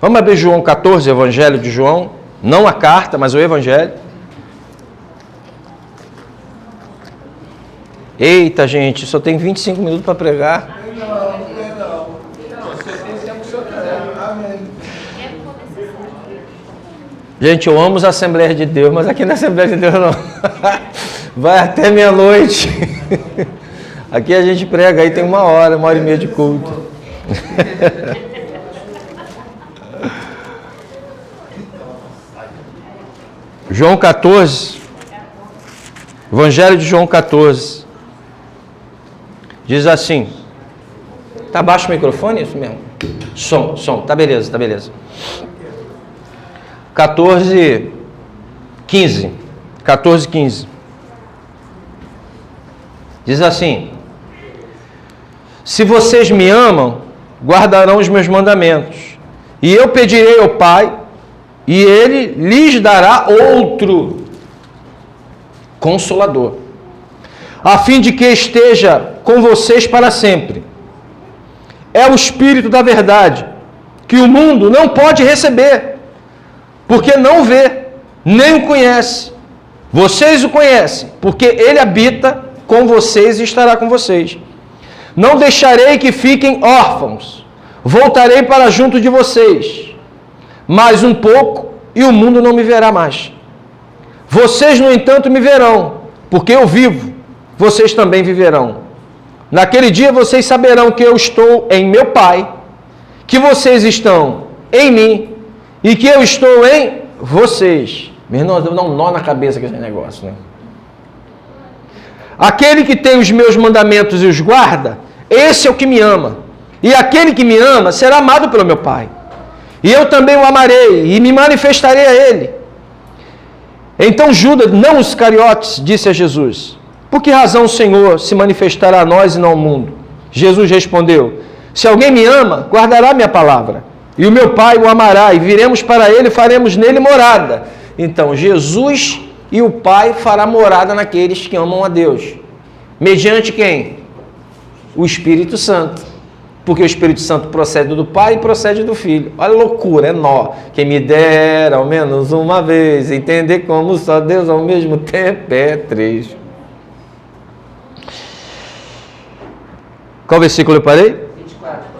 Vamos abrir João 14, Evangelho de João. Não a carta, mas o Evangelho. Eita, gente, só tem 25 minutos para pregar. Gente, eu amo as Assembleias de Deus, mas aqui na Assembleia de Deus não. Vai até meia-noite. Aqui a gente prega, aí tem 1h30 de culto. João 14. Evangelho de João 14. Diz assim. Tá baixo o microfone? Isso mesmo? Som. Tá beleza. 14:15. Diz assim: se vocês me amam, guardarão os meus mandamentos, e eu pedirei ao Pai, e Ele lhes dará outro Consolador, a fim de que esteja com vocês para sempre. É o Espírito da verdade, que o mundo não pode receber, porque não vê, nem o conhece. Vocês o conhecem, porque Ele habita com vocês e estará com vocês. Não deixarei que fiquem órfãos, voltarei para junto de vocês. Mais um pouco, e o mundo não me verá mais. Vocês, no entanto, me verão, porque eu vivo, vocês também viverão. Naquele dia vocês saberão que eu estou em meu Pai, que vocês estão em mim, e que eu estou em vocês. Meu irmão, dá um nó na cabeça com esse negócio, né? Aquele que tem os meus mandamentos e os guarda, esse é o que me ama. E aquele que me ama será amado pelo meu Pai. E eu também o amarei e me manifestarei a ele. Então Judas, não os Iscariotes, disse a Jesus: por que razão o Senhor se manifestará a nós e não ao mundo? Jesus respondeu: se alguém me ama, guardará minha palavra. E o meu Pai o amará, e viremos para ele e faremos nele morada. Então Jesus e o Pai fará morada naqueles que amam a Deus. Mediante quem? O Espírito Santo. Porque o Espírito Santo procede do Pai e procede do Filho. Olha a loucura, é nó. Quem me dera ao menos uma vez entender como só Deus ao mesmo tempo é três. Qual versículo eu parei?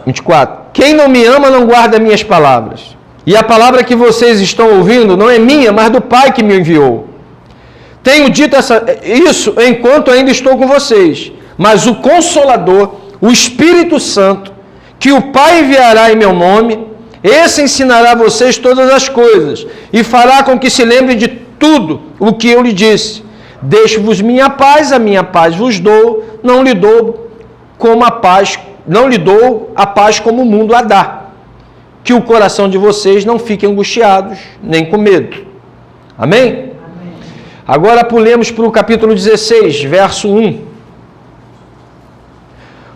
24. Quem não me ama não guarda minhas palavras. E a palavra que vocês estão ouvindo não é minha, mas do Pai que me enviou. Tenho dito isso enquanto ainda estou com vocês. Mas o Consolador, o Espírito Santo, que o Pai enviará em meu nome, esse ensinará a vocês todas as coisas e fará com que se lembrem de tudo o que eu lhe disse. Deixo-vos minha paz, a minha paz vos dou, não lhe dou a paz como o mundo a dá. Que o coração de vocês não fique angustiados, nem com medo. Amém? Agora pulemos para o capítulo 16, verso 1.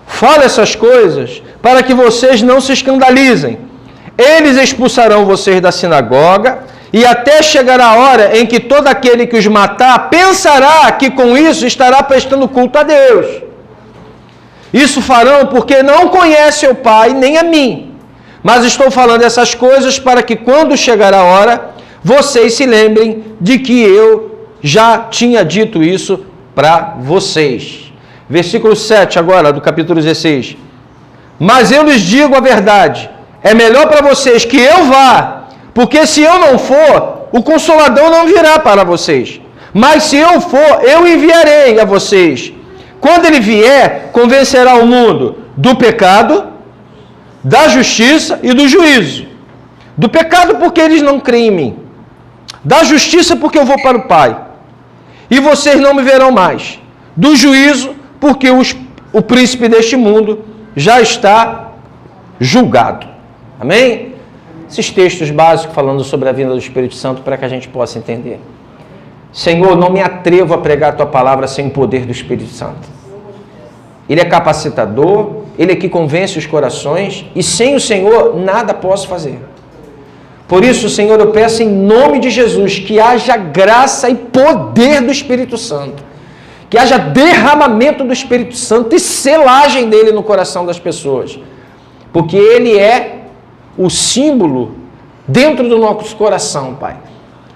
Fala essas coisas para que vocês não se escandalizem. Eles expulsarão vocês da sinagoga e até chegar a hora em que todo aquele que os matar pensará que com isso estará prestando culto a Deus. Isso farão porque não conhecem o Pai nem a mim. Mas estou falando essas coisas para que quando chegar a hora, vocês se lembrem de que eu já tinha dito isso para vocês. Versículo 7 agora, do capítulo 16. Mas eu lhes digo a verdade, é melhor para vocês que eu vá, porque se eu não for, o Consolador não virá para vocês. Mas se eu for, eu enviarei a vocês. Quando ele vier, convencerá o mundo do pecado, da justiça e do juízo. Do pecado porque eles não creem em mim. Da justiça porque eu vou para o Pai. E vocês não me verão mais. Do juízo porque o príncipe deste mundo já está julgado. Amém? Esses textos básicos falando sobre a vinda do Espírito Santo para que a gente possa entender. Senhor, não me atrevo a pregar a Tua palavra sem o poder do Espírito Santo. Ele é capacitador, Ele é que convence os corações, e sem o Senhor nada posso fazer. Por isso, Senhor, eu peço em nome de Jesus que haja graça e poder do Espírito Santo. Que haja derramamento do Espírito Santo e selagem dele no coração das pessoas. Porque ele é o símbolo dentro do nosso coração, Pai.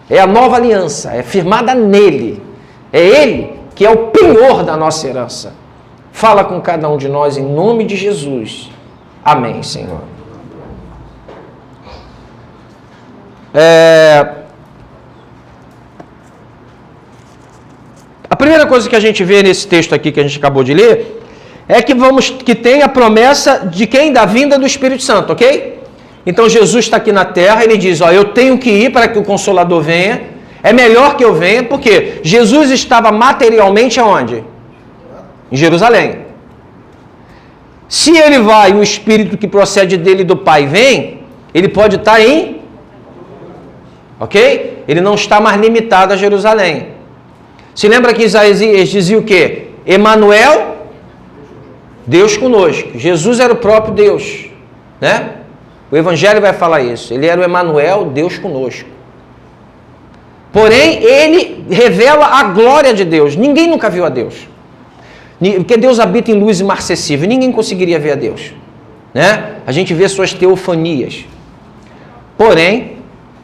É a nova aliança, é firmada nele. É ele que é o penhor da nossa herança. Fala com cada um de nós em nome de Jesus. Amém, Senhor. A primeira coisa que a gente vê nesse texto aqui que a gente acabou de ler é que tem a promessa de quem? Da vinda do Espírito Santo, ok? Então Jesus está aqui na terra, ele diz, ó, eu tenho que ir para que o Consolador venha, é melhor que eu venha, porque Jesus estava materialmente aonde? Em Jerusalém. Se ele vai, o Espírito que procede dele e do Pai vem, ele pode estar em... Ok? Ele não está mais limitado a Jerusalém. Se lembra que Isaías dizia o quê? Emanuel, Deus conosco. Jesus era o próprio Deus, né? O Evangelho vai falar isso. Ele era o Emanuel, Deus conosco. Porém, ele revela a glória de Deus. Ninguém nunca viu a Deus. Porque Deus habita em luz imarcessível. Ninguém conseguiria ver a Deus, né? A gente vê suas teofanias. Porém,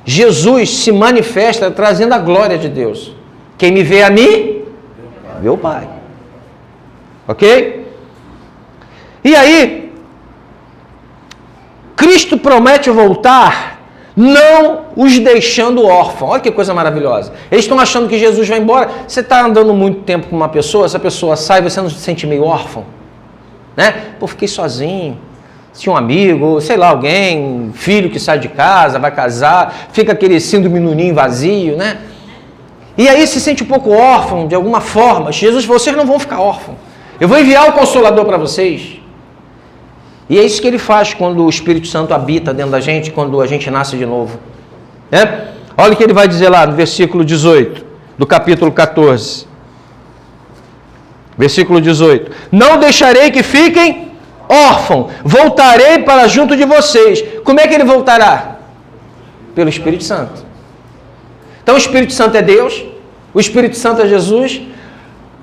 Jesus se manifesta trazendo a glória de Deus. Quem me vê a mim, vê o Pai. Ok? E aí, Cristo promete voltar, não os deixando órfãos. Olha que coisa maravilhosa. Eles estão achando que Jesus vai embora. Você está andando muito tempo com uma pessoa, essa pessoa sai, você não se sente meio órfão? Né? Pô, fiquei sozinho. Tinha um amigo, sei lá, alguém, um filho que sai de casa, vai casar, fica aquele síndrome no ninho vazio, né? E aí se sente um pouco órfão, de alguma forma. Jesus falou, vocês não vão ficar órfãos. Eu vou enviar o Consolador para vocês. E é isso que ele faz quando o Espírito Santo habita dentro da gente, quando a gente nasce de novo. É? Olha o que ele vai dizer lá no versículo 18, do capítulo 14. Versículo 18. Não deixarei que fiquem órfãos, voltarei para junto de vocês. Como é que ele voltará? Pelo Espírito Santo. Então o Espírito Santo é Deus, o Espírito Santo é Jesus.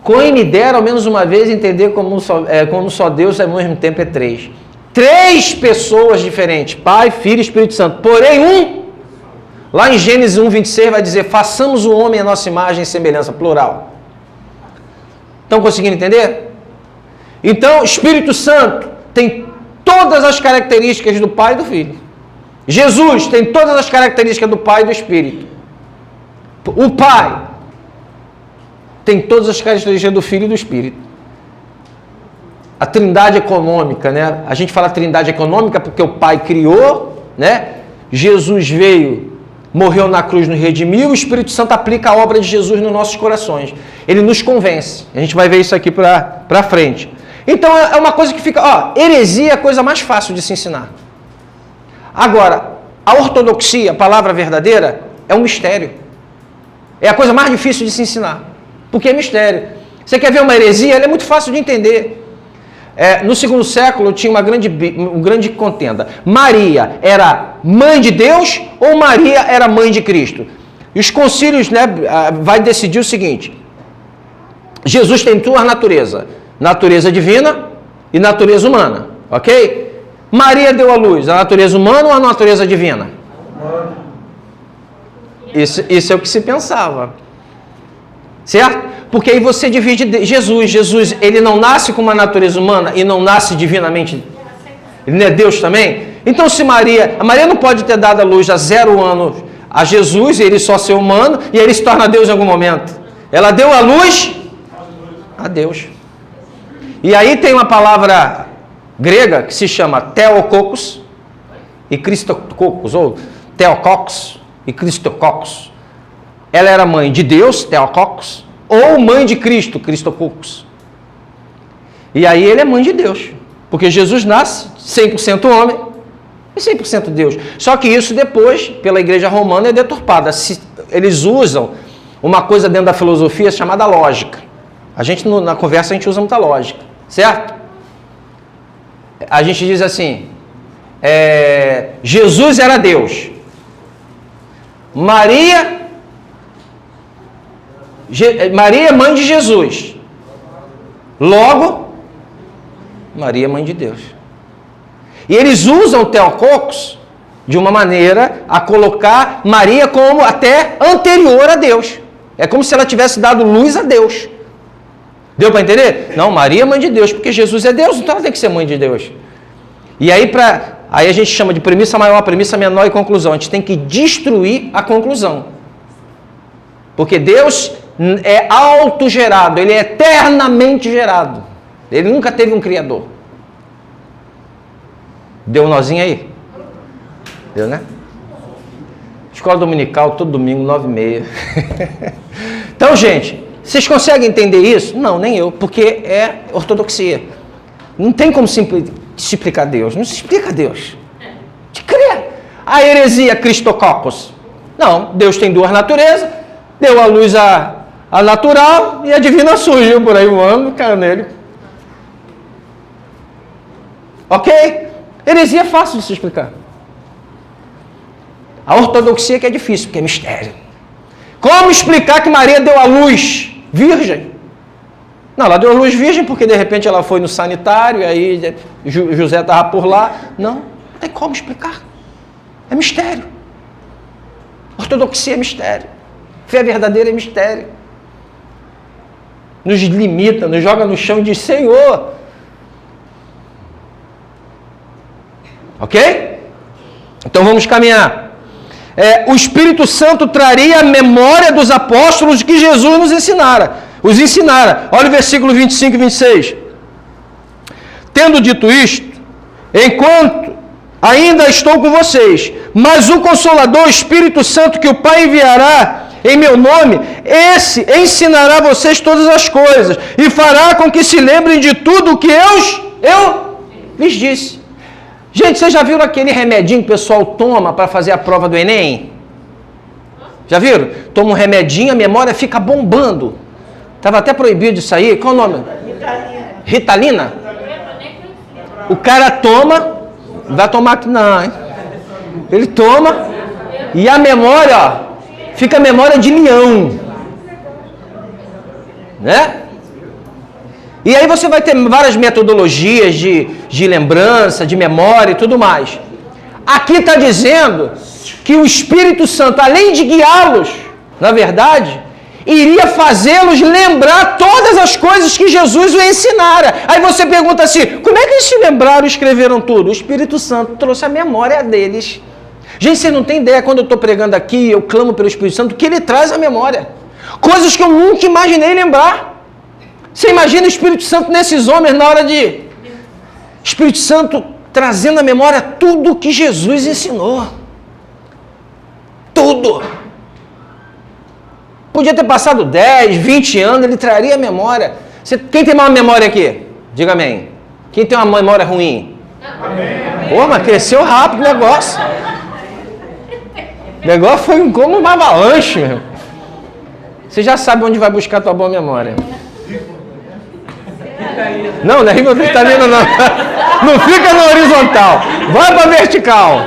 Quem me dera ao menos uma vez entender como só Deus ao mesmo tempo é três. Três pessoas diferentes, Pai, Filho e Espírito Santo. Porém lá em Gênesis 1:26 vai dizer, façamos o homem à nossa imagem e semelhança, plural. Estão conseguindo entender? Então, Espírito Santo tem todas as características do Pai e do Filho. Jesus tem todas as características do Pai e do Espírito. O Pai tem todas as características do Filho e do Espírito. A trindade econômica, né? A gente fala trindade econômica porque o Pai criou, né? Jesus veio, morreu na cruz, nos redimiu, o Espírito Santo aplica a obra de Jesus nos nossos corações. Ele nos convence. A gente vai ver isso aqui para frente. Então é uma coisa que fica... heresia é a coisa mais fácil de se ensinar. Agora, a ortodoxia, a palavra verdadeira, é um mistério. É a coisa mais difícil de se ensinar. Porque é mistério. Você quer ver uma heresia? Ela é muito fácil de entender. No segundo século tinha uma grande contenda. Maria era mãe de Deus ou Maria era mãe de Cristo? E os concílios, né, vai decidir o seguinte. Jesus tem duas naturezas. Natureza divina e natureza humana. Ok? Maria deu à luz a natureza humana ou a natureza divina? Isso é o que se pensava. Certo? Porque aí você divide Jesus, ele não nasce com uma natureza humana e não nasce divinamente. Ele não é Deus também? Então se a Maria não pode ter dado a luz a 0 anos a Jesus, e ele só ser humano, e ele se torna Deus em algum momento. Ela deu a luz a Deus. E aí tem uma palavra grega que se chama Theotokos e Christokokos, ou Theokokos e Christokokos. Ela era mãe de Deus, Theotokos, ou mãe de Cristo, Christokokos. E aí ele é mãe de Deus, porque Jesus nasce 100% homem e 100% Deus. Só que isso depois, pela igreja romana, é deturpada. Eles usam uma coisa dentro da filosofia chamada lógica. A gente, na conversa, a gente usa muita lógica, certo? A gente diz assim, Jesus era Deus. Maria é mãe de Jesus. Logo, Maria é mãe de Deus. E eles usam Theotokos de uma maneira a colocar Maria como até anterior a Deus. É como se ela tivesse dado luz a Deus. Deu para entender? Não, Maria é mãe de Deus, porque Jesus é Deus, então ela tem que ser mãe de Deus. E aí, aí a gente chama de premissa maior, premissa menor e conclusão. A gente tem que destruir a conclusão. Porque Deus é autogerado, Ele é eternamente gerado. Ele nunca teve um criador. Deu um nozinho aí? Deu, né? Escola dominical, todo domingo, 9h30. Então, gente, vocês conseguem entender isso? Não, nem eu, porque é ortodoxia. Não tem como se explicar Deus. Não se explica Deus. De crer. A heresia cristococos. Não, Deus tem duas naturezas, deu à luz a natural e a divina surgiu por aí voando, caiu nele. Ok? Heresia é fácil de se explicar. A ortodoxia que é difícil, porque é mistério. Como explicar que Maria deu à luz virgem? Não, ela deu à luz virgem porque de repente ela foi no sanitário e aí José estava por lá. Não tem como explicar. É mistério. Ortodoxia é mistério. Fé verdadeira é mistério. Nos limita, nos joga no chão e diz: Senhor. Ok? Então vamos caminhar. O Espírito Santo traria a memória dos apóstolos que Jesus nos ensinara. Os ensinara. Olha o versículo 25 e 26. Tendo dito isto, enquanto ainda estou com vocês, mas o Consolador, o Espírito Santo, que o Pai enviará em meu nome, esse ensinará vocês todas as coisas e fará com que se lembrem de tudo o que eu lhes disse. Gente, vocês já viram aquele remedinho que o pessoal toma para fazer a prova do Enem? Já viram? Toma um remedinho, a memória fica bombando. Estava até proibido isso aí. Qual o nome? Ritalina? O cara toma, vai tomar aqui não, hein? Ele toma e a memória, ó, fica a memória de leão. Né? E aí você vai ter várias metodologias de lembrança, de memória e tudo mais. Aqui está dizendo que o Espírito Santo, além de guiá-los, na verdade, iria fazê-los lembrar todas as coisas que Jesus os ensinara. Aí você pergunta assim, como é que eles se lembraram e escreveram tudo? O Espírito Santo trouxe a memória deles. Gente, você não tem ideia, quando eu estou pregando aqui, eu clamo pelo Espírito Santo, que ele traz a memória. Coisas que eu nunca imaginei lembrar. Você imagina o Espírito Santo nesses homens na hora de... Espírito Santo trazendo à memória tudo o que Jesus ensinou. Tudo. Podia ter passado 10, 20 anos, ele traria a memória. Quem tem uma memória aqui? Diga amém. Quem tem uma memória ruim? Amém. Pô, mas cresceu rápido o negócio. O negócio foi como uma avalanche, meu. Você já sabe onde vai buscar a tua boa memória. Não, não é ribovitamina não. Não fica na horizontal. Vai para vertical.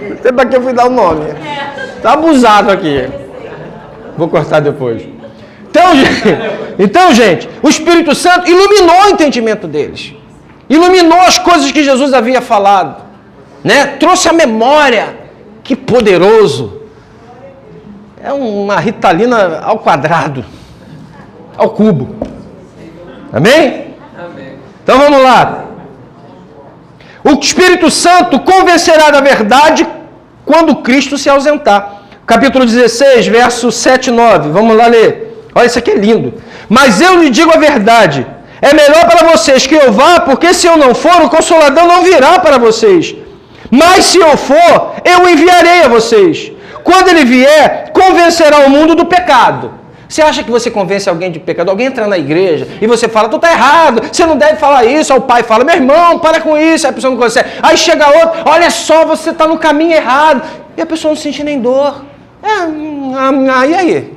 Não sei para que eu fui dar o nome. Está abusado aqui. Vou cortar depois. Então, gente, o Espírito Santo iluminou o entendimento deles. Iluminou as coisas que Jesus havia falado. Né? Trouxe a memória. Que poderoso. É uma Ritalina ao quadrado. Ao cubo. Amém? Amém. Então vamos lá. O Espírito Santo convencerá da verdade quando Cristo se ausentar. Capítulo 16, verso 7 e 9. Vamos lá ler. Olha, isso aqui é lindo. Mas eu lhe digo a verdade. É melhor para vocês que eu vá, porque se eu não for, o Consolador não virá para vocês. Mas se eu for, eu enviarei a vocês. Quando ele vier, convencerá o mundo do pecado. Você acha que você convence alguém de pecado? Alguém entra na igreja e você fala, tu está errado, você não deve falar isso. Aí o pai fala, meu irmão, para com isso. Aí a pessoa não consegue. Aí chega outro, olha só, você está no caminho errado. E a pessoa não sente nem dor. E aí?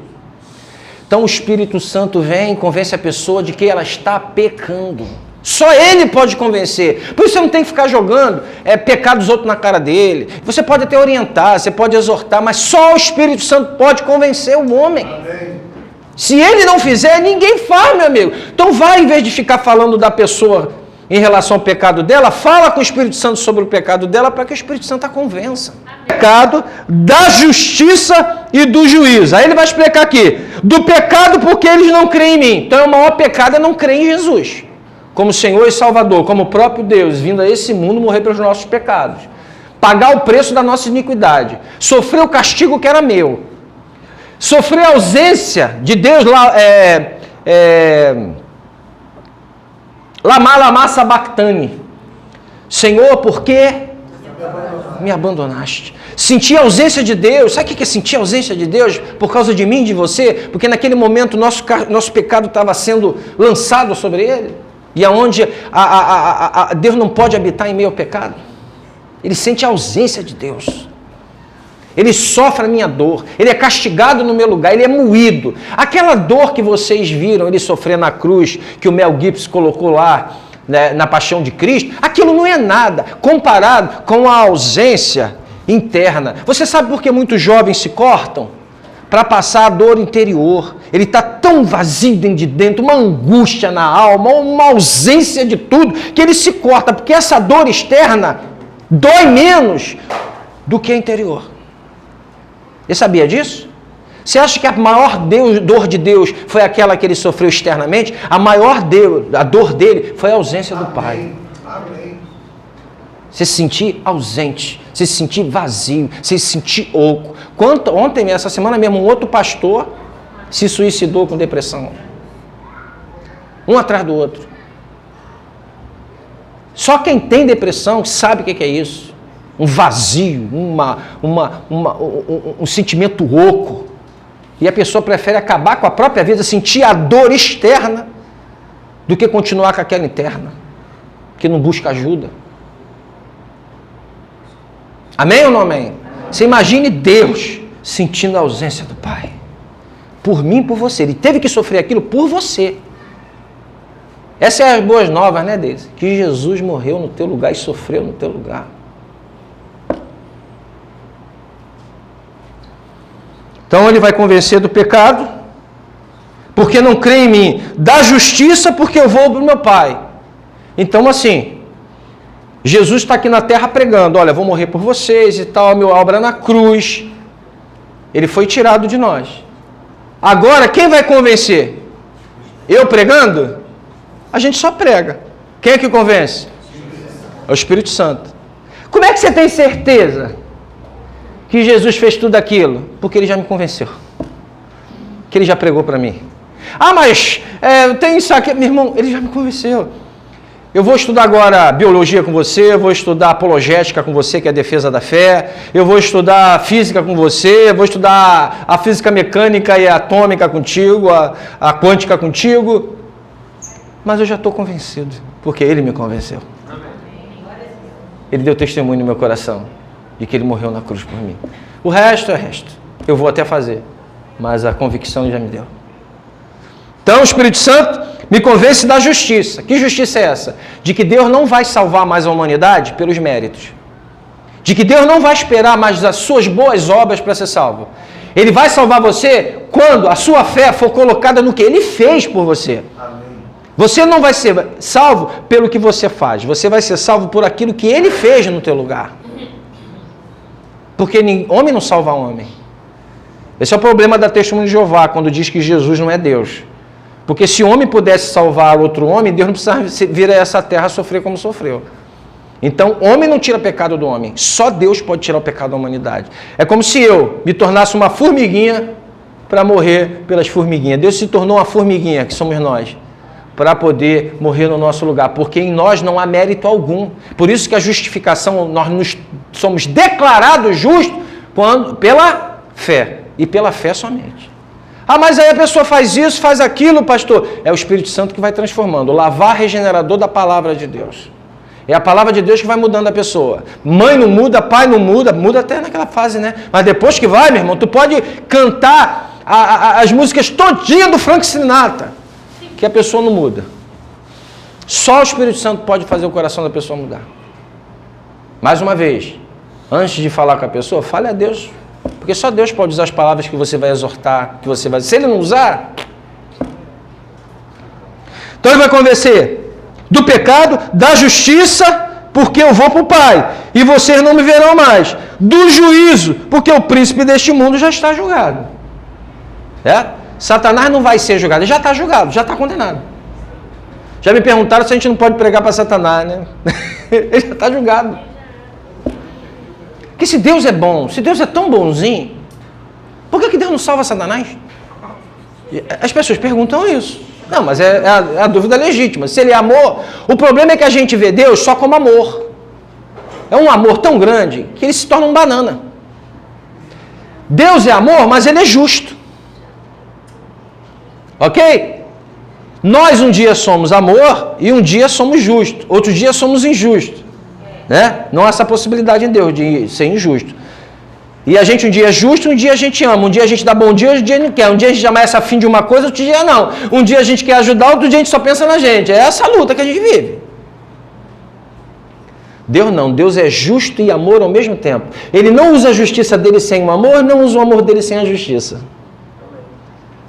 Então o Espírito Santo vem e convence a pessoa de que ela está pecando. Só ele pode convencer. Por isso você não tem que ficar jogando pecado dos outros na cara dele. Você pode até orientar, você pode exortar, mas só o Espírito Santo pode convencer o homem. Amém. Se ele não fizer, ninguém faz, meu amigo. Então vai, em vez de ficar falando da pessoa em relação ao pecado dela, fala com o Espírito Santo sobre o pecado dela para que o Espírito Santo a convença. Pecado, da justiça e do juízo. Aí ele vai explicar aqui, do pecado porque eles não creem em mim. Então o maior pecado é não crer em Jesus, como Senhor e Salvador, como o próprio Deus, vindo a esse mundo morrer pelos nossos pecados, pagar o preço da nossa iniquidade, sofrer o castigo que era meu, sofrer a ausência de Deus lá, Lamá sabactani. Senhor, por que me abandonaste? Sentir a ausência de Deus. Sabe o que é sentir a ausência de Deus por causa de mim, de você? Porque naquele momento nosso pecado estava sendo lançado sobre ele. E aonde Deus não pode habitar em meio ao pecado. Ele sente a ausência de Deus. Ele sofre a minha dor, ele é castigado no meu lugar, ele é moído. Aquela dor que vocês viram ele sofrer na cruz, que o Mel Gibson colocou lá, né, na Paixão de Cristo, aquilo não é nada comparado com a ausência interna. Você sabe por que muitos jovens se cortam? Para passar a dor interior. Ele está tão vazio dentro de dentro, uma angústia na alma, uma ausência de tudo, que ele se corta, porque essa dor externa dói menos do que a interior. Você sabia disso? Você acha que a maior dor de Deus foi aquela que ele sofreu externamente? A dor dele foi a ausência do Pai. Amém. Você se sentir ausente, você se sentir vazio, você se sentir oco. Ontem, essa semana mesmo, um outro pastor se suicidou com depressão. Um atrás do outro. Só quem tem depressão sabe o que é isso. Um vazio, um sentimento oco. E a pessoa prefere acabar com a própria vida, sentir a dor externa, do que continuar com aquela interna, que não busca ajuda. Amém ou não amém? Você imagine Deus sentindo a ausência do Pai. Por mim e por você. Ele teve que sofrer aquilo por você. Essas são as boas novas, né, Deise? Que Jesus morreu no teu lugar e sofreu no teu lugar. Então ele vai convencer do pecado, porque não crê em mim, da justiça, porque eu vou para o meu Pai. Então assim, Jesus está aqui na terra pregando, olha, vou morrer por vocês e tal, a minha obra na cruz. Ele foi tirado de nós. Agora, quem vai convencer? Eu pregando? A gente só prega. Quem é que convence? É o Espírito Santo. Como é que você tem certeza que Jesus fez tudo aquilo? Porque ele já me convenceu. Que ele já pregou para mim. Ah, mas tem isso aqui. Meu irmão, ele já me convenceu. Eu vou estudar agora biologia com você, eu vou estudar apologética com você, que é a defesa da fé, eu vou estudar física com você, eu vou estudar a física mecânica e a atômica contigo, a quântica contigo. Mas eu já estou convencido, porque ele me convenceu. Ele deu testemunho no meu coração de que ele morreu na cruz por mim. O resto é resto. Eu vou até fazer, mas a convicção ele já me deu. Então o Espírito Santo me convence da justiça. Que justiça é essa? De que Deus não vai salvar mais a humanidade pelos méritos. De que Deus não vai esperar mais as suas boas obras para ser salvo. Ele vai salvar você quando a sua fé for colocada no que Ele fez por você. Amém. Você não vai ser salvo pelo que você faz. Você vai ser salvo por aquilo que Ele fez no teu lugar. Porque homem não salva homem. Esse é o problema da Testemunha de Jeová, quando diz que Jesus não é Deus. Porque se o homem pudesse salvar outro homem, Deus não precisava vir a essa terra sofrer como sofreu. Então, homem não tira pecado do homem. Só Deus pode tirar o pecado da humanidade. É como se eu me tornasse uma formiguinha para morrer pelas formiguinhas. Deus se tornou uma formiguinha, que somos nós, para poder morrer no nosso lugar. Porque em nós não há mérito algum. Por isso que a justificação, nós somos declarados justos pela fé. E pela fé somente. Ah, mas aí a pessoa faz isso, faz aquilo, pastor. É o Espírito Santo que vai transformando. O lavar regenerador da palavra de Deus. É a palavra de Deus que vai mudando a pessoa. Mãe não muda, pai não muda. Muda até naquela fase, né? Mas depois que vai, meu irmão, tu pode cantar as músicas todinha do Frank Sinatra. Que a pessoa não muda. Só o Espírito Santo pode fazer o coração da pessoa mudar. Mais uma vez, antes de falar com a pessoa, fale a Deus. Porque só Deus pode usar as palavras que você vai exortar, que você vai... Se Ele não usar... Então Ele vai convencer do pecado, da justiça, porque eu vou para o Pai, e vocês não me verão mais, do juízo, porque o príncipe deste mundo já está julgado. Satanás não vai ser julgado, ele já está julgado, já está condenado. Já me perguntaram se a gente não pode pregar para Satanás, né? Ele já está julgado. Porque se Deus é bom, se Deus é tão bonzinho, por que Deus não salva Satanás? As pessoas perguntam isso. Não, mas é a dúvida legítima. Se ele é amor, o problema é que a gente vê Deus só como amor. É um amor tão grande que ele se torna um banana. Deus é amor, mas ele é justo. Ok? Nós um dia somos amor e um dia somos justos. Outro dia somos injustos. Né? Não há essa possibilidade em Deus de ser injusto. E a gente um dia é justo, um dia a gente ama. Um dia a gente dá bom dia, outro dia não quer. Um dia a gente ameaça fim de uma coisa, outro dia não. Um dia a gente quer ajudar, outro dia a gente só pensa na gente. É essa luta que a gente vive. Deus não. Deus é justo e amor ao mesmo tempo. Ele não usa a justiça dele sem o amor, não usa o amor dele sem a justiça.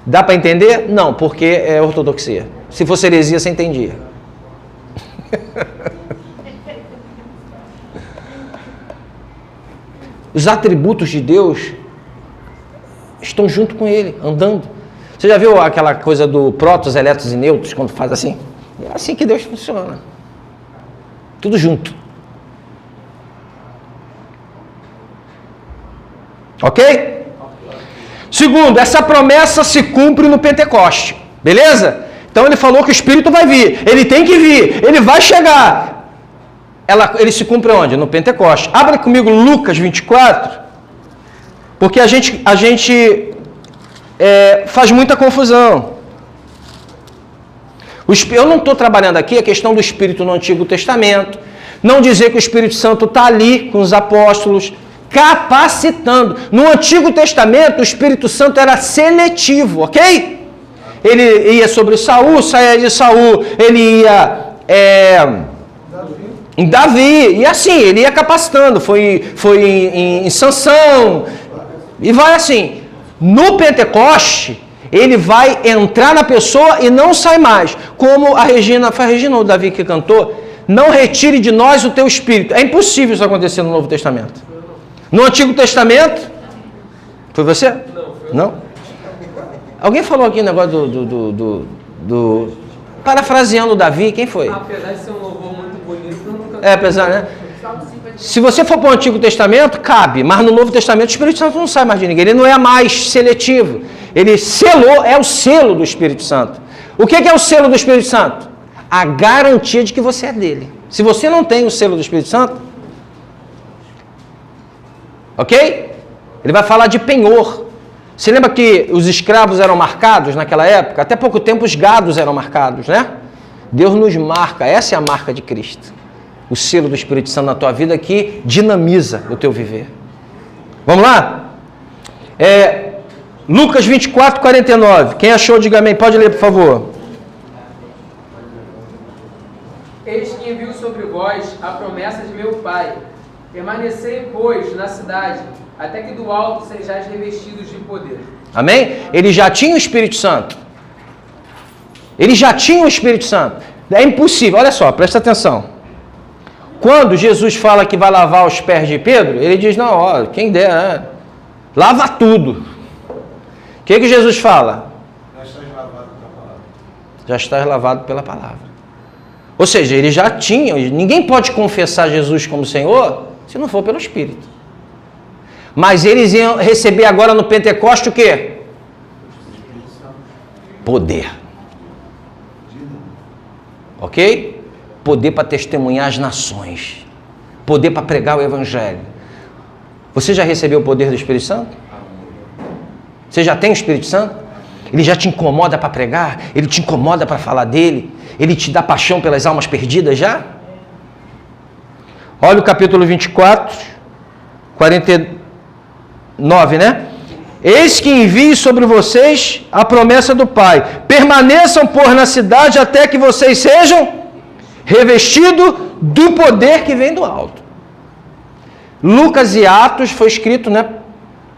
Dá para entender? Não, porque é ortodoxia. Se fosse heresia, você entendia. Os atributos de Deus estão junto com ele, andando. Você já viu aquela coisa do prótons, elétrons e nêutrons, quando faz assim? É assim que Deus funciona. Tudo junto. Ok? Segundo, essa promessa se cumpre no Pentecoste. Beleza? Então ele falou que o Espírito vai vir. Ele tem que vir. Ele vai chegar. Ele se cumpre onde? No Pentecoste. Abra comigo Lucas 24, porque a gente faz muita confusão. Eu não estou trabalhando aqui a questão do Espírito no Antigo Testamento, não dizer que o Espírito Santo está ali com os apóstolos, capacitando. No Antigo Testamento, o Espírito Santo era seletivo, ok? Ele ia sobre Saul, saía de Saul, ele ia... em Davi, e assim, ele ia capacitando, foi em Sansão, e vai assim. No Pentecoste, ele vai entrar na pessoa e não sai mais. Como foi a Regina ou o Davi que cantou, não retire de nós o teu Espírito. É impossível isso acontecer no Novo Testamento. No Antigo Testamento, foi você? Não? Alguém falou aqui o negócio do parafraseando o Davi, quem foi? Apesar de ser um louvor muito bonito, nunca... Apesar, né? Se você for para o Antigo Testamento, cabe, mas no Novo Testamento o Espírito Santo não sai mais de ninguém, ele não é mais seletivo. Ele selou, é o selo do Espírito Santo. O que é o selo do Espírito Santo? A garantia de que você é dele. Se você não tem o selo do Espírito Santo, ok? Ele vai falar de penhor. Você lembra que os escravos eram marcados naquela época? Até pouco tempo os gados eram marcados, né? Deus nos marca, essa é a marca de Cristo. O selo do Espírito Santo na tua vida que dinamiza o teu viver. Vamos lá? Lucas 24, 49. Quem achou, diga amém. Pode ler, por favor. Eis que envio sobre vós a promessa de meu Pai. Permanecei, pois, na cidade, até que do alto sejais revestidos de poder. Amém? Ele já tinha o Espírito Santo. Ele já tinha o Espírito Santo. É impossível. Olha só, presta atenção. Quando Jesus fala que vai lavar os pés de Pedro, ele diz, não, ó, quem der, né? Lava tudo. O que Jesus fala? Já estás lavado pela palavra. Já estás lavado pela palavra. Ou seja, ele já tinha. Ninguém pode confessar Jesus como Senhor se não for pelo Espírito. Mas eles iam receber agora no Pentecoste o quê? Poder. Ok? Poder para testemunhar as nações. Poder para pregar o Evangelho. Você já recebeu o poder do Espírito Santo? Você já tem o Espírito Santo? Ele já te incomoda para pregar? Ele te incomoda para falar dele? Ele te dá paixão pelas almas perdidas já? Olha o capítulo 24, 49, né? Eis que envio sobre vocês a promessa do Pai. Permaneçam, por na cidade, até que vocês sejam revestidos do poder que vem do alto. Lucas e Atos foi escrito, né,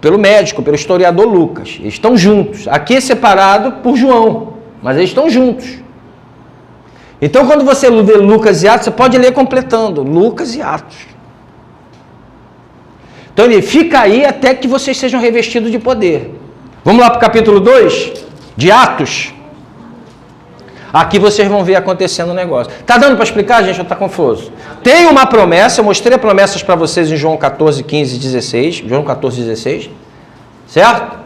pelo médico, pelo historiador Lucas. Eles estão juntos. Aqui é separado por João, mas eles estão juntos. Então, quando você lê Lucas e Atos, você pode ler completando. Lucas e Atos. Então, ele fica aí até que vocês sejam revestidos de poder. Vamos lá para o capítulo 2 de Atos. Aqui vocês vão ver acontecendo o negócio. Tá dando para explicar, gente? Ou tá confuso? Tem uma promessa, eu mostrei promessas para vocês em João 14, 15 e 16. João 14, 16. Certo?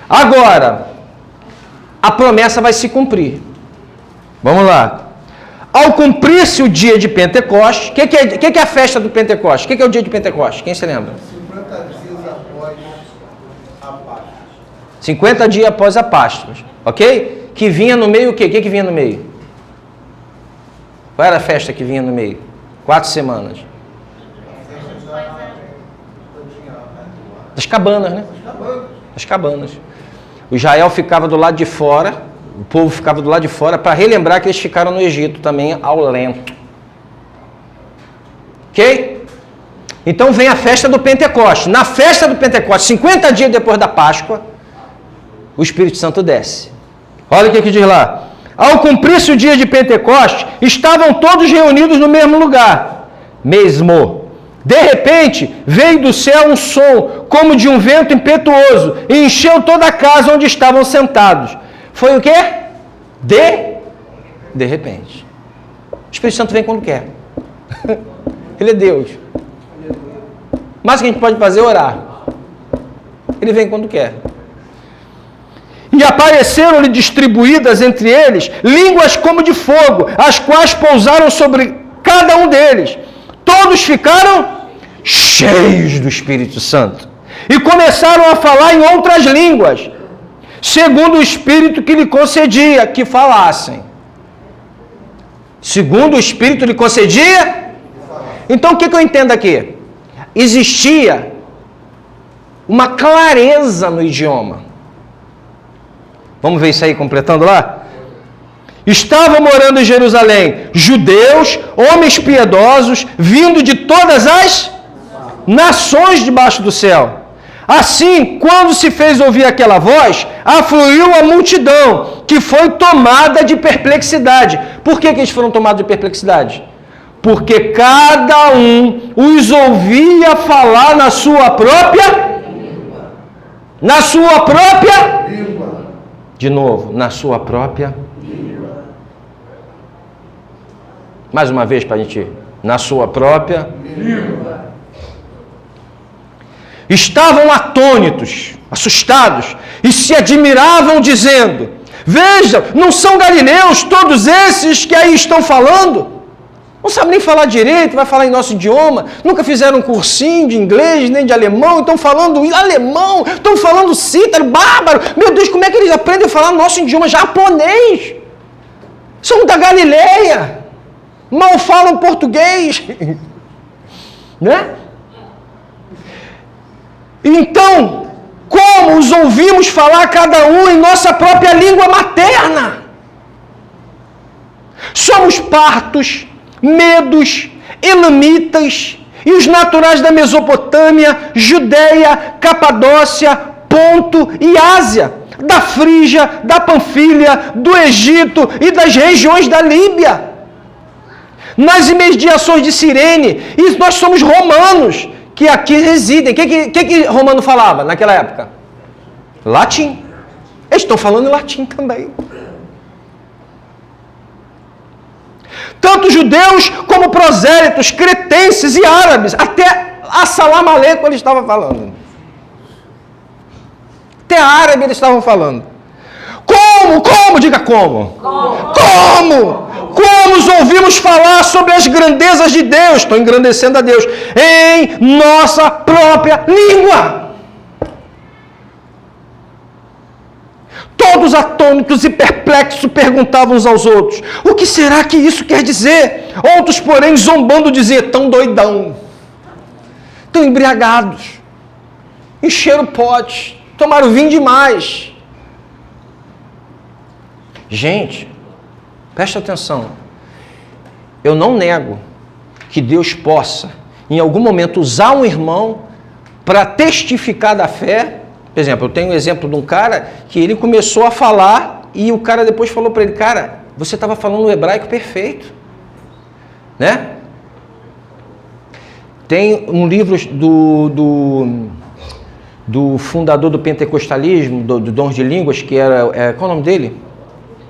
Agora, a promessa vai se cumprir. Vamos lá. Ao cumprir-se o dia de Pentecostes, o que é a festa do Pentecostes? O que é o dia de Pentecostes? Quem se lembra? 50 dias após a Páscoa. 50 dias após a Páscoa. Ok? Que vinha no meio o quê? O que vinha no meio? Qual era a festa que vinha no meio? 4 semanas. Das cabanas, né? Das cabanas. O Israel ficava do lado de fora, o povo ficava do lado de fora para relembrar que eles ficaram no Egito também ao lento. Ok? Então vem a festa do Pentecostes. Na festa do Pentecostes, 50 dias depois da Páscoa, o Espírito Santo desce. Olha o que diz lá. Ao cumprir-se o dia de Pentecostes, estavam todos reunidos no mesmo lugar. Mesmo. De repente, veio do céu um som, como de um vento impetuoso, e encheu toda a casa onde estavam sentados. Foi o quê? De repente. O Espírito Santo vem quando quer. Ele é Deus. Mas o que a gente pode fazer é orar. Ele vem quando quer. E apareceram-lhe distribuídas entre eles línguas como de fogo, as quais pousaram sobre cada um deles. Todos ficaram cheios do Espírito Santo e começaram a falar em outras línguas, segundo o Espírito que lhe concedia que falassem. Segundo o Espírito lhe concedia? Então o que eu entendo aqui? Existia uma clareza no idioma. Vamos ver isso aí completando lá? Estavam morando em Jerusalém judeus, homens piedosos, vindo de todas as nações debaixo do céu. Assim, quando se fez ouvir aquela voz, afluiu a multidão, que foi tomada de perplexidade. Por que eles foram tomados de perplexidade? Porque cada um os ouvia falar na sua própria língua. Na sua própria língua. De novo, na sua própria língua. Mais uma vez para a gente ir. Na sua própria língua. Estavam atônitos, assustados, e se admiravam, dizendo: vejam, não são galileus todos esses que aí estão falando? Não sabem nem falar direito, vai falar em nosso idioma, nunca fizeram um cursinho de inglês, nem de alemão, estão falando alemão, estão falando cítaro, bárbaro. Meu Deus, como é que eles aprendem a falar nosso idioma japonês? São da Galileia, mal falam português. Né? Então, como os ouvimos falar cada um em nossa própria língua materna? Somos partos, medos, elamitas e os naturais da Mesopotâmia, Judeia, Capadócia, Ponto e Ásia, da Frígia, da Panfilha, do Egito e das regiões da Líbia, nas imediações de Cirene, e nós somos romanos que aqui residem. O que romano falava naquela época? Latim. Eles estão falando em latim também. Tanto judeus como prosélitos, cretenses e árabes, até Assalamu alaikum ele estava falando. Até árabe eles estavam falando. Como? Diga como. Como os ouvimos falar sobre as grandezas de Deus, estou engrandecendo a Deus, em nossa própria língua. Todos atônitos e perplexos perguntavam uns aos outros: o que será que isso quer dizer? Outros, porém, zombando, diziam: tão doidão, tão embriagados, encheram pote, tomaram vinho demais. Gente, presta atenção. Eu não nego que Deus possa, em algum momento, usar um irmão para testificar da fé. Por exemplo, eu tenho um exemplo de um cara que ele começou a falar e o cara depois falou para ele: cara, Você estava falando o hebraico perfeito, né? Tem um livro do fundador do pentecostalismo, do Dons de Línguas, que era, qual é o nome dele?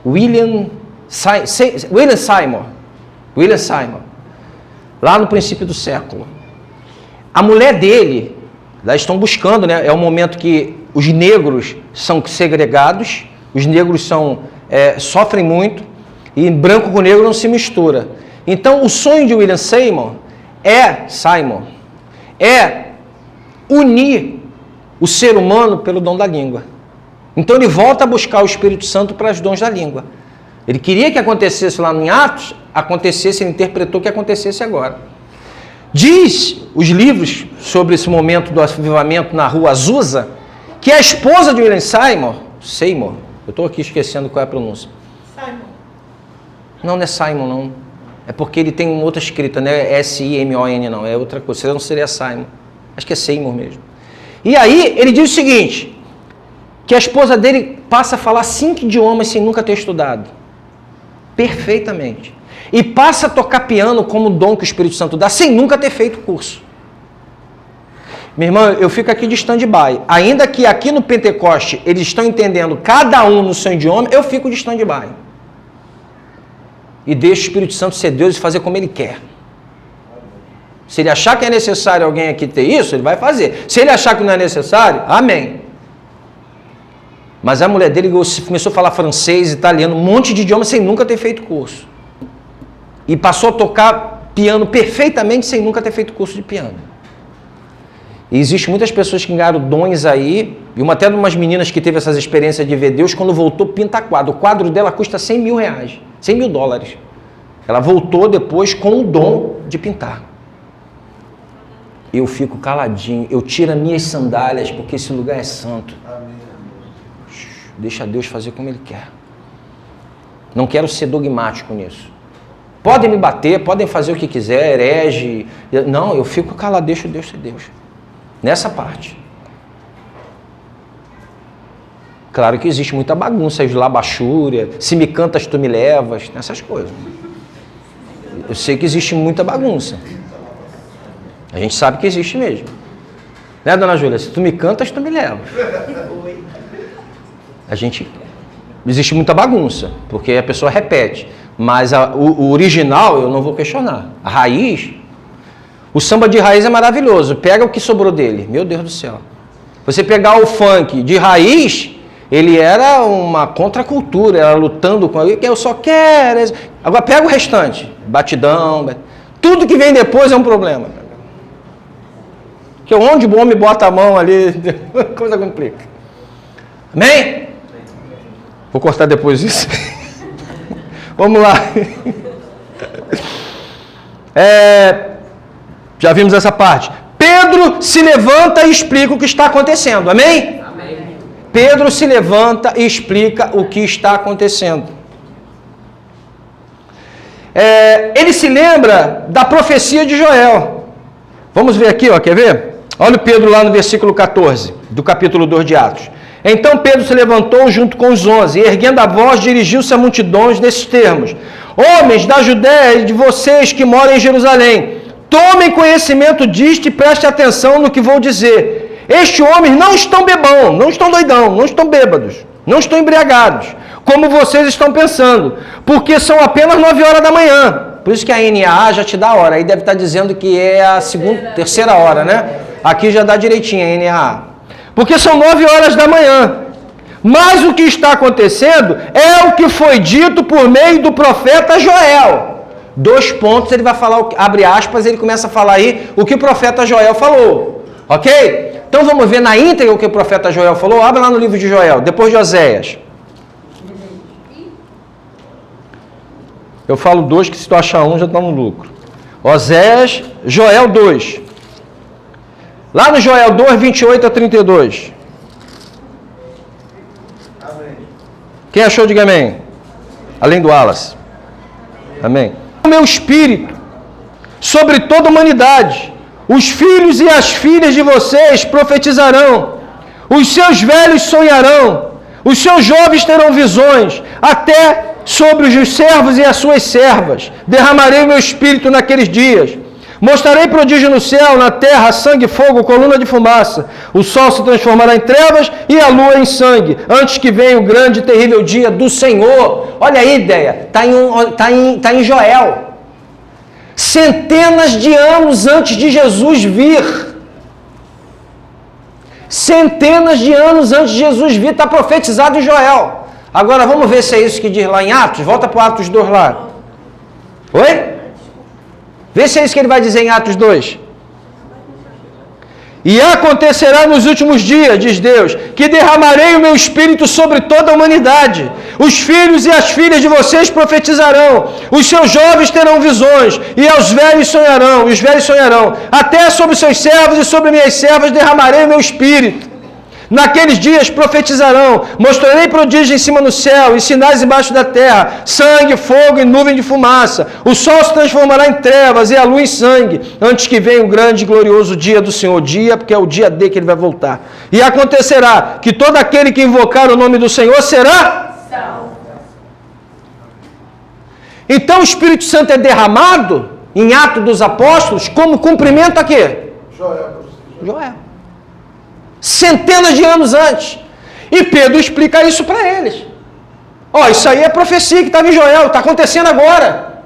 William Seymour, lá no princípio do século. A mulher dele, lá estão buscando, né? É o momento que os negros são segregados, os negros sofrem muito, e branco com negro não se mistura. Então, o sonho de William Seymour é unir o ser humano pelo dom da língua. Então, ele volta a buscar o Espírito Santo para os dons da língua. Ele queria que acontecesse lá em Atos, ele interpretou que acontecesse agora. Diz os livros sobre esse momento do avivamento na rua Azusa, que a esposa de William Seymour, eu estou aqui esquecendo qual é a pronúncia. Não é Simon, não. É porque ele tem uma outra escrita, não é S-I-M-O-N, não. É outra coisa. Senão não seria Simon. Acho que é Seymour mesmo. E aí, ele diz o seguinte, que a esposa dele passa a falar 5 idiomas sem nunca ter estudado. Perfeitamente. E passa a tocar piano como dom que o Espírito Santo dá, sem nunca ter feito curso. Minha irmã, eu fico aqui de stand-by. Ainda que aqui no Pentecoste eles estão entendendo cada um no seu idioma, eu fico de stand-by. E deixo o Espírito Santo ser Deus e fazer como Ele quer. Se ele achar que é necessário alguém aqui ter isso, ele vai fazer. Se ele achar que não é necessário, amém. Mas a mulher dele começou a falar francês, italiano, um monte de idioma sem nunca ter feito curso. E passou a tocar piano perfeitamente sem nunca ter feito curso de piano. E existem muitas pessoas que ganharam dons aí, e até de umas meninas que teve essas experiências de ver Deus, quando voltou, pinta quadro. O quadro dela custa 100 mil reais, 100 mil dólares. Ela voltou depois com o dom de pintar. Eu fico caladinho, eu tiro as minhas sandálias, porque esse lugar é santo. Deixa Deus fazer como Ele quer. Não quero ser dogmático nisso. Podem me bater, podem fazer o que quiser, herege. Não, eu fico calado, deixo Deus ser Deus. Nessa parte. Claro que existe muita bagunça, labachúria, se me cantas tu me levas, essas coisas. Eu sei que existe muita bagunça. A gente sabe que existe mesmo. Né, dona Júlia? Se tu me cantas, tu me levas. Existe muita bagunça, porque a pessoa repete. Mas o original eu não vou questionar. A raiz, o samba de raiz é maravilhoso. Pega o que sobrou dele. Meu Deus do céu. Você pegar o funk de raiz, ele era uma contracultura, era lutando com aquilo que eu só quero. Agora pega o restante. Batidão. Tudo que vem depois é um problema. Porque onde o homem bota a mão ali, coisa complica. Amém? Vou cortar depois isso. Vamos lá. Já vimos essa parte. Pedro se levanta e explica o que está acontecendo. Amém? Amém. Pedro se levanta e explica o que está acontecendo. Ele se lembra da profecia de Joel. Vamos ver aqui, quer ver? Olha o Pedro lá no versículo 14, do capítulo 2 de Atos. Então Pedro se levantou junto com os 11, e erguendo a voz, dirigiu-se a multidões nesses termos: homens da Judéia e de vocês que moram em Jerusalém, tomem conhecimento disto e prestem atenção no que vou dizer. Estes homens não estão bebão, não estão doidão, não estão bêbados, não estão embriagados, como vocês estão pensando, porque são apenas 9 horas da manhã. Por isso que a NAA já te dá a hora, aí deve estar dizendo que é a terceira hora, né? Aqui já dá direitinho a NAA. Porque são 9 horas da manhã. Mas o que está acontecendo é o que foi dito por meio do profeta Joel. 2 pontos, ele vai falar, abre aspas, ele começa a falar aí o que o profeta Joel falou. Ok? Então vamos ver na íntegra o que o profeta Joel falou. Abre lá no livro de Joel, depois de Oséias. Eu falo 2, que se tu achar 1 já está no lucro. Oséias, Joel 2. Lá no Joel 2, 28 a 32. Amém. Quem achou, diga amém. Além do Wallace. Amém. O meu espírito sobre toda a humanidade. Os filhos e as filhas de vocês profetizarão. Os seus velhos sonharão. Os seus jovens terão visões. Até sobre os servos e as suas servas. Derramarei o meu espírito naqueles dias. Mostrarei prodígio no céu, na terra, sangue, fogo, coluna de fumaça. O sol se transformará em trevas e a lua em sangue, antes que venha o grande e terrível dia do Senhor. Olha aí a ideia, está em Joel. Centenas de anos antes de Jesus vir. Centenas de anos antes de Jesus vir, está profetizado em Joel. Agora vamos ver se é isso que diz lá em Atos. Volta para o Atos 2 lá. Oi? Vê se é isso que ele vai dizer em Atos 2. E acontecerá nos últimos dias, diz Deus, que derramarei o meu espírito sobre toda a humanidade. Os filhos e as filhas de vocês profetizarão. Os seus jovens terão visões. E aos velhos sonharão. E os velhos sonharão. Até sobre seus servos e sobre minhas servas derramarei o meu espírito. Naqueles dias profetizarão, mostrarei prodígio em cima no céu e sinais embaixo da terra, sangue, fogo e nuvem de fumaça. O sol se transformará em trevas e a lua em sangue, antes que venha o grande e glorioso dia do Senhor. Dia, porque é o dia D que ele vai voltar. E acontecerá que todo aquele que invocar o nome do Senhor será salvo. Então o Espírito Santo é derramado em Atos dos Apóstolos como cumprimento a quê? Joel. Centenas de anos antes. E Pedro explica isso para eles. Isso aí é profecia que estava em Joel, está acontecendo agora.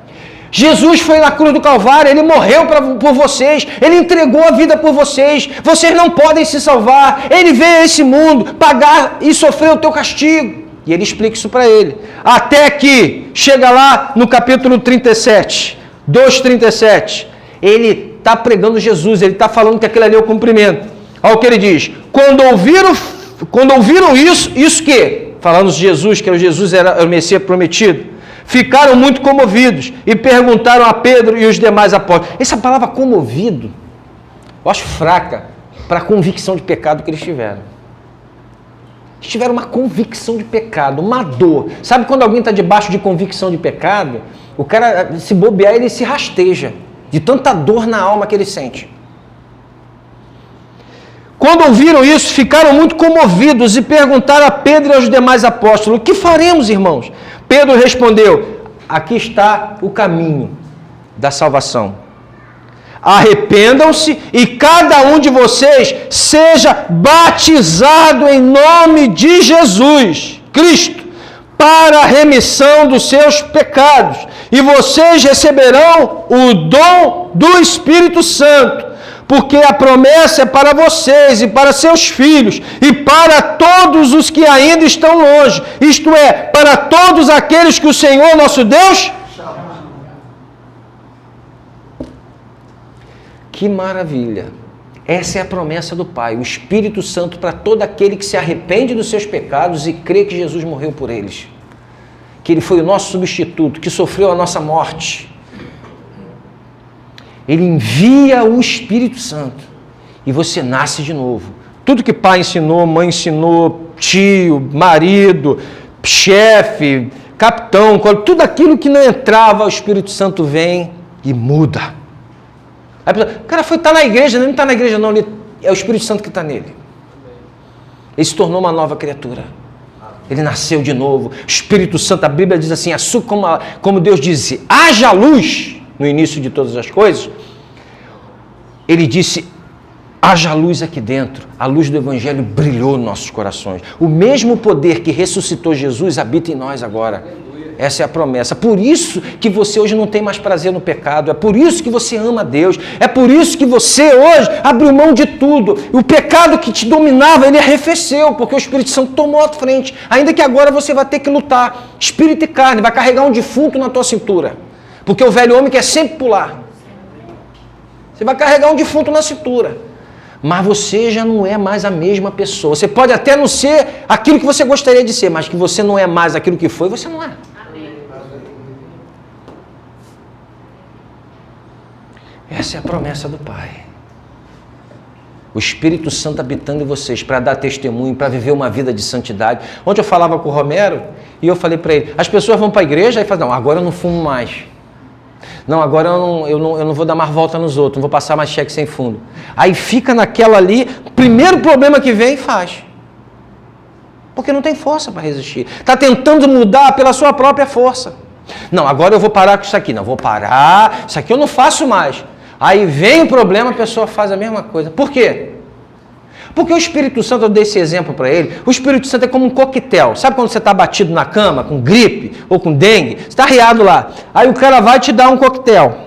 Jesus foi na cruz do Calvário, ele morreu por vocês, ele entregou a vida por vocês, vocês não podem se salvar, ele veio a esse mundo pagar e sofrer o teu castigo. E ele explica isso para ele. Até que chega lá no capítulo 37, 2:37, ele está pregando Jesus, ele está falando que aquele ali é o cumprimento. Olha o que ele diz. Quando ouviram isso que? Falando de Jesus, que Jesus era o Messias prometido. Ficaram muito comovidos e perguntaram a Pedro e os demais apóstolos. Essa palavra comovido, eu acho fraca para a convicção de pecado que eles tiveram. Eles tiveram uma convicção de pecado, uma dor. Sabe quando alguém está debaixo de convicção de pecado? O cara, se bobear, ele se rasteja de tanta dor na alma que ele sente. Quando ouviram isso, ficaram muito comovidos e perguntaram a Pedro e aos demais apóstolos: o que faremos, irmãos? Pedro respondeu: aqui está o caminho da salvação. Arrependam-se e cada um de vocês seja batizado em nome de Jesus Cristo para a remissão dos seus pecados, e vocês receberão o dom do Espírito Santo. Porque a promessa é para vocês e para seus filhos e para todos os que ainda estão longe, isto é, para todos aqueles que o Senhor nosso Deus chama. Que maravilha! Essa é a promessa do Pai, o Espírito Santo para todo aquele que se arrepende dos seus pecados e crê que Jesus morreu por eles, que Ele foi o nosso substituto, que sofreu a nossa morte. Ele envia o Espírito Santo e você nasce de novo. Tudo que pai ensinou, mãe ensinou, tio, marido, chefe, capitão, tudo aquilo que não entrava, o Espírito Santo vem e muda. Aí a pessoa, o cara está na igreja, não está na igreja não, é o Espírito Santo que está nele. Ele se tornou uma nova criatura. Ele nasceu de novo. O Espírito Santo, a Bíblia diz assim, como Deus disse, haja luz. No início de todas as coisas, ele disse, haja luz aqui dentro, a luz do Evangelho brilhou nos nossos corações. O mesmo poder que ressuscitou Jesus habita em nós agora. Essa é a promessa. Por isso que você hoje não tem mais prazer no pecado, é por isso que você ama a Deus, é por isso que você hoje abriu mão de tudo. O pecado que te dominava, ele arrefeceu, porque o Espírito Santo tomou a frente. Ainda que agora você vai ter que lutar, espírito e carne, vai carregar um defunto na tua cintura. Porque o velho homem quer sempre pular. Você vai carregar um defunto na cintura. Mas você já não é mais a mesma pessoa. Você pode até não ser aquilo que você gostaria de ser, mas que você não é mais aquilo que foi, você não é. Amém. Essa é a promessa do Pai. O Espírito Santo habitando em vocês para dar testemunho, para viver uma vida de santidade. Ontem eu falava com o Romero e eu falei para ele, as pessoas vão para a igreja e falam, não, agora eu não fumo mais. Não, agora eu não vou dar mais volta nos outros, não vou passar mais cheque sem fundo. Aí fica naquela ali, primeiro problema que vem, faz. Porque não tem força para resistir. Está tentando mudar pela sua própria força. Não, agora eu vou parar com isso aqui. Não, vou parar. Isso aqui eu não faço mais. Aí vem o problema, a pessoa faz a mesma coisa. Por quê? Porque o Espírito Santo, eu dei esse exemplo para ele, o Espírito Santo é como um coquetel. Sabe quando você está batido na cama, com gripe ou com dengue? Você está arriado lá. Aí o cara vai te dar um coquetel.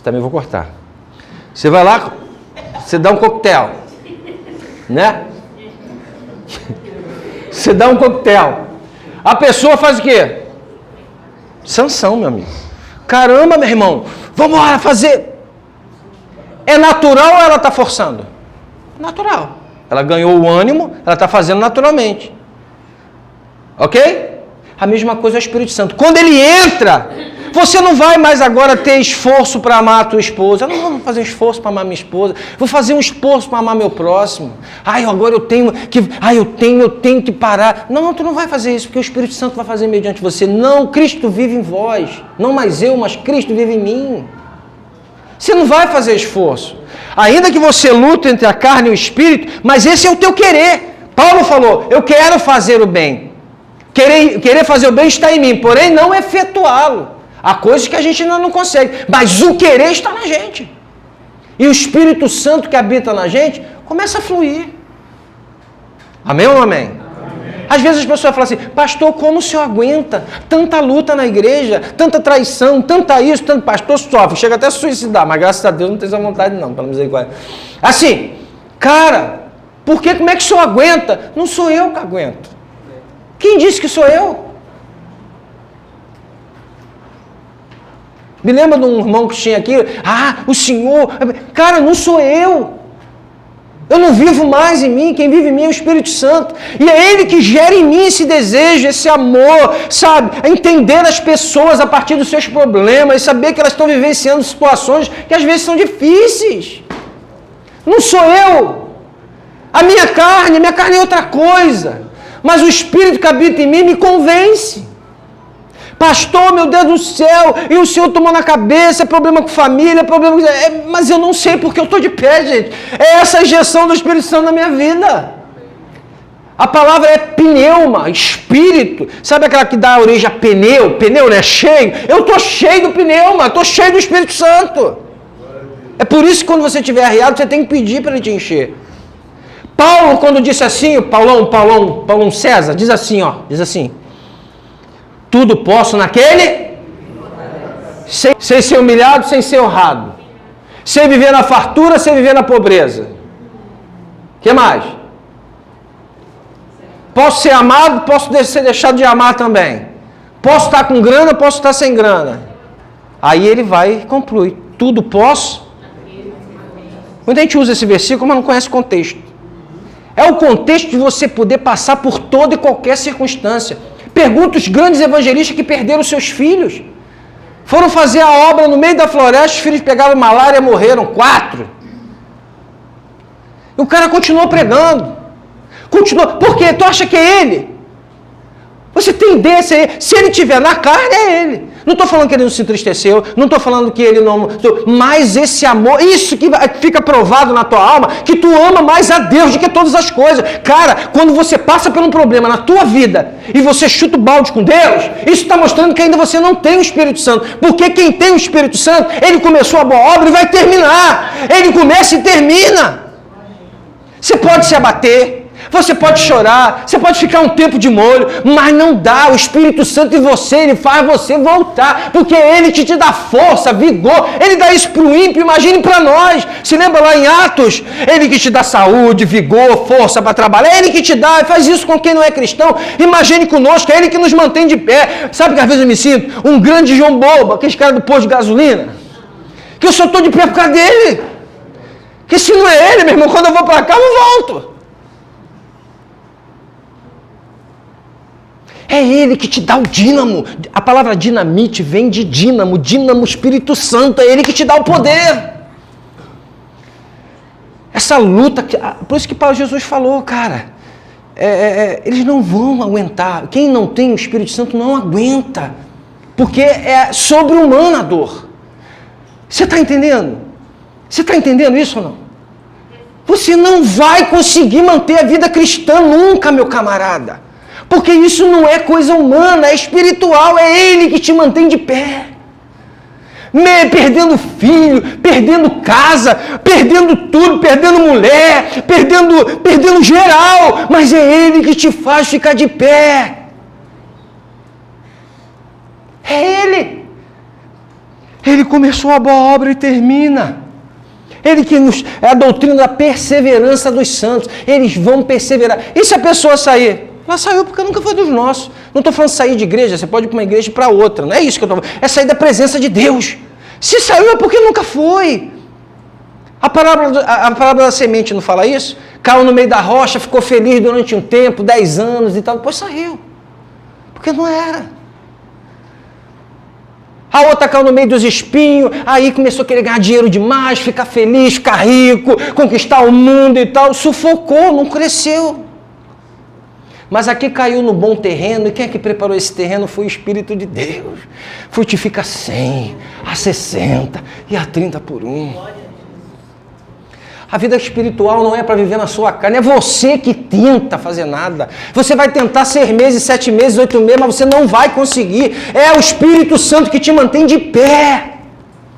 Também vou cortar. Você vai lá, você dá um coquetel. Né? Você dá um coquetel. A pessoa faz o quê? Sanção, meu amigo. Caramba, meu irmão, vamos lá fazer. É natural ou ela está forçando? Natural. Ela ganhou o ânimo, ela está fazendo naturalmente. Ok? A mesma coisa é o Espírito Santo. Quando ele entra, você não vai mais agora ter esforço para amar a tua esposa. Eu não vou fazer um esforço para amar minha esposa. Vou fazer um esforço para amar meu próximo. Agora eu tenho que parar. Não, tu não vai fazer isso, porque o Espírito Santo vai fazer mediante você. Não, Cristo vive em vós. Não mais eu, mas Cristo vive em mim. Você não vai fazer esforço. Ainda que você lute entre a carne e o espírito, mas esse é o teu querer. Paulo falou, eu quero fazer o bem. Querer fazer o bem está em mim, porém não efetuá-lo. Há coisas que a gente ainda não consegue, mas o querer está na gente. E o Espírito Santo que habita na gente começa a fluir. Amém ou não amém? Às vezes as pessoas falam assim, pastor, como o senhor aguenta tanta luta na igreja, tanta traição, tanta isso, tanto pastor sofre, chega até a suicidar, mas graças a Deus não tem essa vontade não, pela misericórdia. Assim, cara, porque como é que o senhor aguenta? Não sou eu que aguento. Quem disse que sou eu? Me lembra de um irmão que tinha aqui, o senhor, cara, não sou eu. Eu não vivo mais em mim, quem vive em mim é o Espírito Santo. E é Ele que gera em mim esse desejo, esse amor, sabe? Entender as pessoas a partir dos seus problemas, saber que elas estão vivenciando situações que às vezes são difíceis. Não sou eu. A minha carne é outra coisa. Mas o Espírito que habita em mim me convence. Pastor, meu Deus do céu, e o senhor tomou na cabeça, problema com família, problema com... mas eu não sei porque eu estou de pé, gente. É essa injeção do Espírito Santo na minha vida. A palavra é pneuma, espírito. Sabe aquela que dá origem a pneu? Pneu, né? Cheio. Eu estou cheio do pneuma, estou cheio do Espírito Santo. É por isso que quando você estiver arriado, você tem que pedir para ele te encher. Paulo, quando disse assim, Paulão César, diz assim, tudo posso naquele, sem ser humilhado, sem ser honrado, sem viver na fartura, sem viver na pobreza. O que mais? Posso ser amado, posso ser deixado de amar também. Posso estar com grana, posso estar sem grana. Aí ele vai e conclui, tudo posso. Muita gente usa esse versículo, mas não conhece o contexto. É o contexto de você poder passar por toda e qualquer circunstância. Pergunta os grandes evangelistas que perderam seus filhos. Foram fazer a obra no meio da floresta, os filhos pegaram malária e morreram, 4. E o cara continuou pregando. Por quê? Tu acha que é ele? Você tem ideia, se ele estiver na carne, é ele. Não estou falando que ele não se entristeceu, não estou falando que ele não... Mas esse amor, isso que fica provado na tua alma, que tu ama mais a Deus do que todas as coisas. Cara, quando você passa por um problema na tua vida e você chuta o balde com Deus, isso está mostrando que ainda você não tem o Espírito Santo. Porque quem tem o Espírito Santo, ele começou a boa obra e vai terminar. Ele começa e termina. Você pode se abater. Você pode chorar, você pode ficar um tempo de molho, mas não dá. O Espírito Santo em você, ele faz você voltar, porque é ele que te dá força, vigor. Ele dá isso para o ímpio, imagine para nós. Se lembra lá em Atos? Ele que te dá saúde, vigor, força para trabalhar. É ele que te dá, faz isso com quem não é cristão. Imagine conosco, é ele que nos mantém de pé. Sabe que às vezes eu me sinto um grande João Bobo, aquele cara do posto de gasolina, que eu só estou de pé por causa dele. Que se não é ele, meu irmão, quando eu vou para cá, eu não volto. É ele que te dá o dínamo. A palavra dinamite vem de dínamo. Dínamo, Espírito Santo. É ele que te dá o poder. Essa luta. Por isso que Paulo Jesus falou, cara. Eles não vão aguentar. Quem não tem o Espírito Santo não aguenta. Porque é sobre-humana a dor. Você está entendendo? Você está entendendo isso ou não? Você não vai conseguir manter a vida cristã nunca, meu camarada. Porque isso não é coisa humana, é espiritual, é Ele que te mantém de pé. Perdendo filho, perdendo casa, perdendo tudo, perdendo mulher, perdendo geral, mas é Ele que te faz ficar de pé. É Ele. Ele começou a boa obra e termina. Ele que é a doutrina da perseverança dos santos. Eles vão perseverar. E se a pessoa sair? Ela saiu porque nunca foi dos nossos. Não estou falando de sair de igreja, você pode ir para uma igreja e para outra. Não é isso que eu estou falando. É sair da presença de Deus. Se saiu é porque nunca foi. A parábola da semente não fala isso? Caiu no meio da rocha, ficou feliz durante um tempo, 10 anos e tal, depois saiu. Porque não era. A outra caiu no meio dos espinhos, aí começou a querer ganhar dinheiro demais, ficar feliz, ficar rico, conquistar o mundo e tal. Sufocou, não cresceu. Mas aqui caiu no bom terreno, e quem é que preparou esse terreno foi o Espírito de Deus. Frutifica 100, a 60 e a 30 por 1. A vida espiritual não é para viver na sua carne, é você que tenta fazer nada. Você vai tentar 6 meses, 7 meses, 8 meses, mas você não vai conseguir. É o Espírito Santo que te mantém de pé.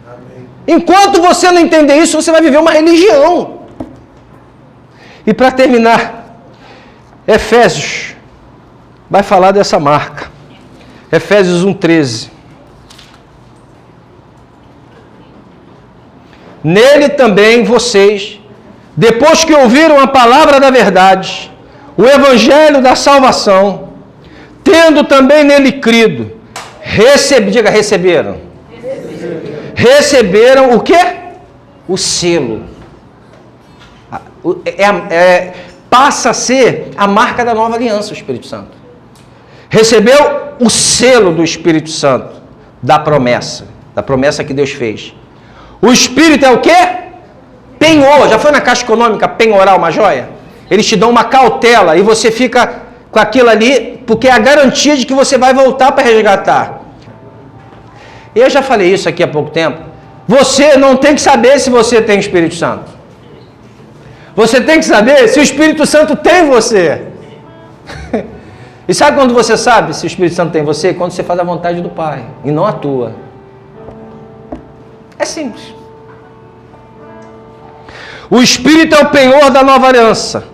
Amém. Enquanto você não entender isso, você vai viver uma religião. E para terminar, Efésios vai falar dessa marca. Efésios 1:13. Nele também vocês, depois que ouviram a palavra da verdade, o evangelho da salvação, tendo também nele crido, receberam. Receberam o quê? O selo. Passa a ser a marca da nova aliança, o Espírito Santo. Recebeu o selo do Espírito Santo, da promessa que Deus fez. O Espírito é o quê? Penhor. Já foi na Caixa Econômica penhorar uma joia? Eles te dão uma cautela e você fica com aquilo ali, porque é a garantia de que você vai voltar para resgatar. Eu já falei isso aqui há pouco tempo. Você não tem que saber se você tem o Espírito Santo. Você tem que saber se o Espírito Santo tem você. E sabe quando você sabe se o Espírito Santo tem você? Quando você faz a vontade do Pai e não a tua. É simples. O Espírito é o penhor da nova aliança,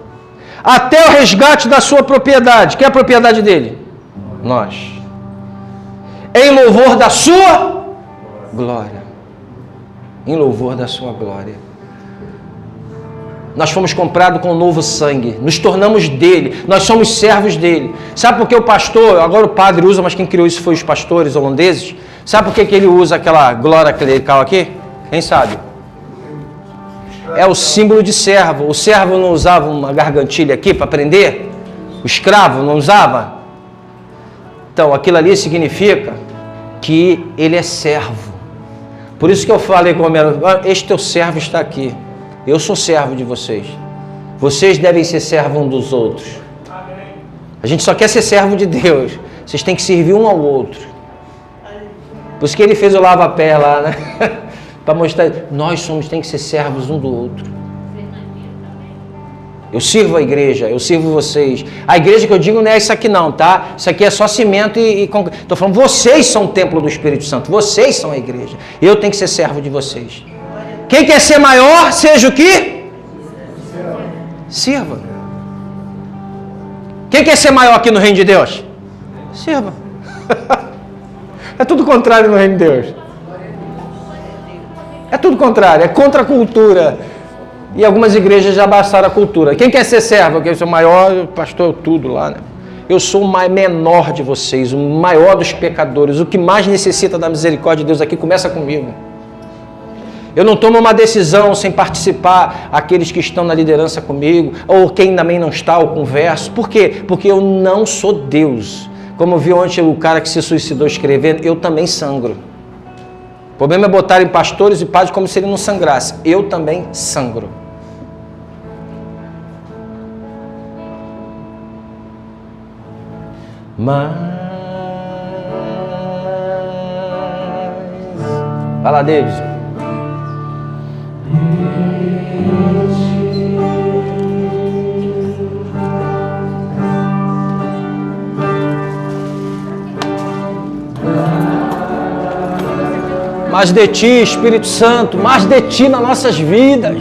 até o resgate da sua propriedade. Que é a propriedade dele? Nós. Em louvor da sua glória. Em louvor da sua glória. Nós fomos comprados com um novo sangue, nos tornamos dele, nós somos servos dele. Sabe por que o pastor, agora o padre usa, mas quem criou isso foi os pastores holandeses? Sabe por que ele usa aquela glória clerical aqui? Quem sabe? É o símbolo de servo. O servo não usava uma gargantilha aqui para prender? O escravo não usava? Então, aquilo ali significa que ele é servo. Por isso que eu falei com o Homero, este teu servo está aqui. Eu sou servo de vocês. Vocês devem ser servos uns dos outros. A gente só quer ser servo de Deus. Vocês têm que servir um ao outro. Por isso que ele fez o lava-pé lá, né? Para mostrar, nós tem que ser servos um do outro. Eu sirvo a igreja, eu sirvo vocês. A igreja que eu digo não é isso aqui não, tá? Isso aqui é só cimento e estou falando, vocês são o templo do Espírito Santo. Vocês são a igreja. Eu tenho que ser servo de vocês. Quem quer ser maior, seja o quê? Sirva. Quem quer ser maior aqui no reino de Deus? Sirva. É tudo contrário no reino de Deus. É tudo contrário, é contra a cultura. E algumas igrejas já abaixaram a cultura. Quem quer ser servo? Quem quer ser o maior, pastor, tudo lá, né? Eu sou o menor de vocês, o maior dos pecadores. O que mais necessita da misericórdia de Deus aqui começa comigo. Eu não tomo uma decisão sem participar aqueles que estão na liderança comigo, ou quem também não está, eu converso. Por quê? Porque eu não sou Deus. Como viu ontem o cara que se suicidou escrevendo, eu também sangro. O problema é botarem pastores e padres como se ele não sangrasse. Eu também sangro. Mas... Vai lá, David. mais de Ti, Espírito Santo, mais de Ti nas nossas vidas.